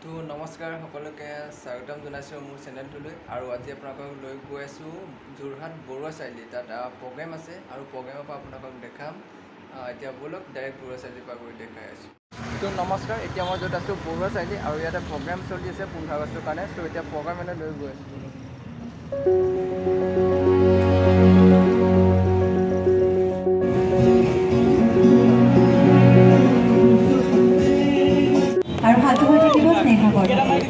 তো নমস্কাৰ সকলোকে স্বাগতম জনাইছোঁ মোৰ চেনেলটোলৈ আৰু আজি আপোনালোকক লৈ গৈ আছোঁ যোৰহাট বৰুৱা চাৰিআলি তাত প্ৰগ্ৰেম আছে আৰু প্ৰগ্ৰেমৰ পৰা আপোনালোকক দেখাম এতিয়া ব'লক ডাইৰেক্ট বৰুৱা চাৰিআলিৰ পৰা গৈ দেখাই আছোঁ তো নমস্কাৰ এতিয়া মই য'ত আছোঁ বৰুৱা চাৰিআলি আৰু ইয়াতে প্ৰগ্ৰেম চলি আছে 15 আগষ্টৰ কাৰণে চ' এতিয়া প্ৰগ্ৰেমলৈ লৈ গৈ আছোঁ আৰু ভালকৈ থাকিব স্নেহা বৰদলৈ